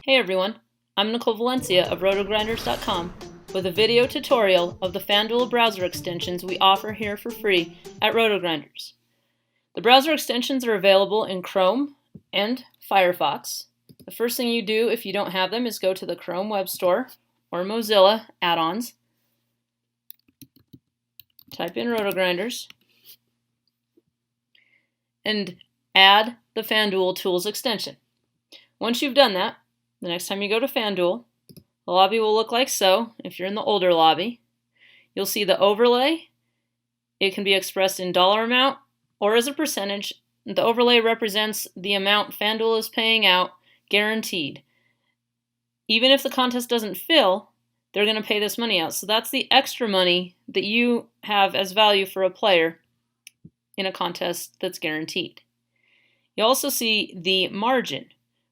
Hey everyone, I'm Nicole Valencia of RotoGrinders.com with a video tutorial of the Fanduel browser extensions we offer here for free at RotoGrinders. The browser extensions are available in Chrome and Firefox. The first thing you do if you don't have them is go to the Chrome Web Store or Mozilla add-ons, type in RotoGrinders, and add the Fanduel Tools extension. Once you've done that, the next time you go to Fanduel, the lobby will look like so. If you're in the older lobby, you'll see the overlay. It can be expressed in dollar amount or as a percentage. The overlay represents the amount Fanduel is paying out, guaranteed. Even if the contest doesn't fill, they're going to pay this money out. So that's the extra money that you have as value for a player in a contest that's guaranteed. You also see the margin,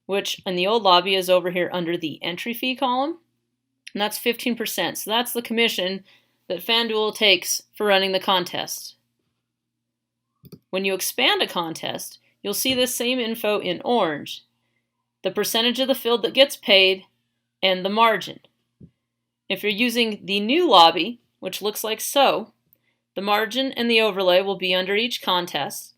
which in the old lobby is over here under the entry fee column, and that's 15%. So that's the commission that Fanduel takes for running the contest. When you expand a contest, you'll see this same info in orange, the percentage of the field that gets paid, and the margin. If you're using the new lobby, which looks like so, the margin and the overlay will be under each contest.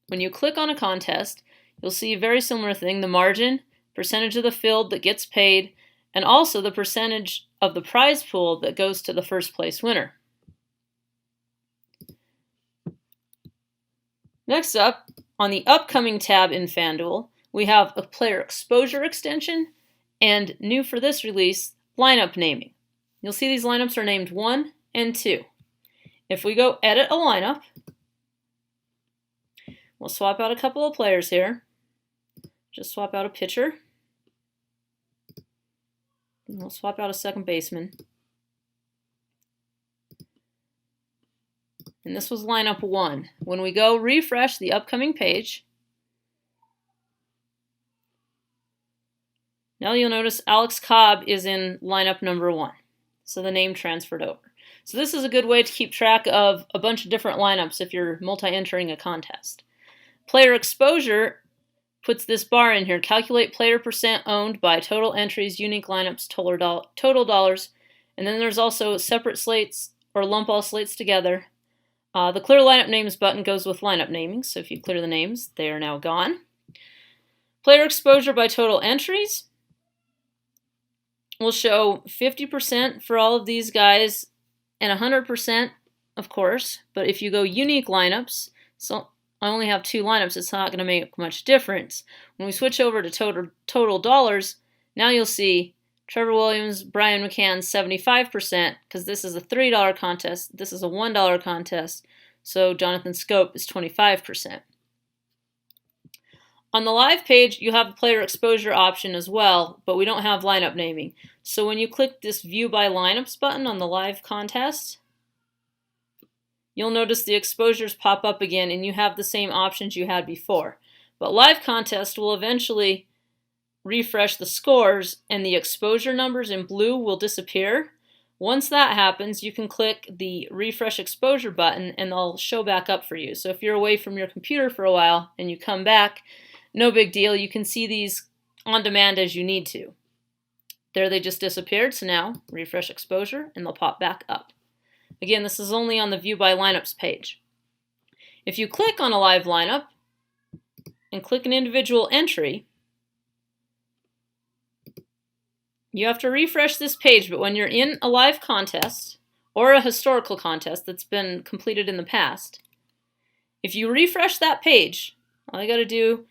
When you click on a contest, you'll see a very similar thing, the margin, percentage of the field that gets paid, and also the percentage of the prize pool that goes to the first place winner. Next up, on the upcoming tab in Fanduel, we have a player exposure extension and new for this release, lineup naming. You'll see these lineups are named 1 and 2. If we go edit a lineup, we'll swap out a couple of players here. Just swap out a pitcher. And we'll swap out a second baseman. And this was lineup 1. When we go refresh the upcoming page, now you'll notice Alex Cobb is in lineup number 1. So the name transferred over. So this is a good way to keep track of a bunch of different lineups if you're multi-entering a contest. Player exposure puts this bar in here, calculate player percent owned by total entries, unique lineups, total dollars, and then there's also separate slates or lump all slates together. The clear lineup names button goes with lineup naming, so if you clear the names, they are now gone. Player exposure by total entries will show 50% for all of these guys and 100%, of course, but if you go unique lineups, so I only have 2 lineups, it's not going to make much difference. When we switch over to total dollars, now you'll see Trevor Williams, Brian McCann, 75%, because this is a $3 contest, this is a $1 contest, so Jonathan Scope is 25%. On the live page, you have the player exposure option as well, but we don't have lineup naming. So when you click this View by Lineups button on the live contest, you'll notice the exposures pop up again and you have the same options you had before. But live contest will eventually refresh the scores and the exposure numbers in blue will disappear. Once that happens, you can click the refresh exposure button and they'll show back up for you. So if you're away from your computer for a while and you come back, no big deal. You can see these on demand as you need to. There they just disappeared, so now refresh exposure and they'll pop back up. Again, this is only on the View by Lineups page. If you click on a live lineup and click an individual entry, you have to refresh this page, but when you're in a live contest or a historical contest that's been completed in the past, if you refresh that page, all you got to do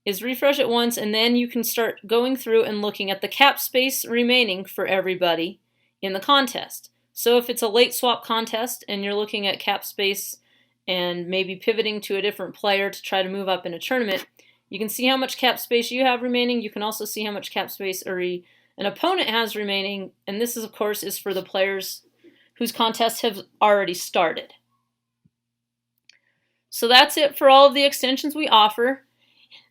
is refresh it once and then you can start going through and looking at the cap space remaining for everybody in the contest. So if it's a late swap contest and you're looking at cap space and maybe pivoting to a different player to try to move up in a tournament, you can see how much cap space you have remaining. You can also see how much cap space an opponent has remaining. And this, is, of course, is for the players whose contests have already started. So that's it for all of the extensions we offer.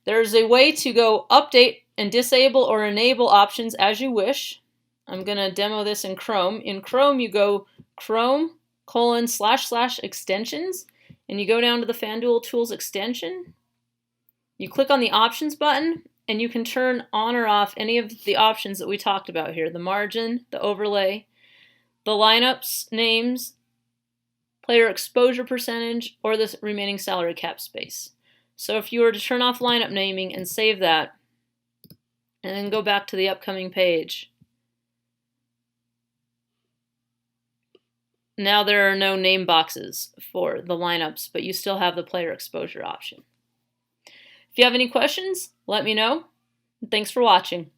There's a way to go update and disable or enable options as you wish. I'm going to demo this in Chrome. In Chrome, you go Chrome://extensions, and you go down to the Fanduel Tools extension. You click on the options button, and you can turn on or off any of the options that we talked about here, the margin, the overlay, the lineups names, player exposure percentage, or the remaining salary cap space. So if you were to turn off lineup naming and save that, and then go back to the upcoming page, now there are no name boxes for the lineups, but you still have the player exposure option. If you have any questions, let me know. Thanks for watching.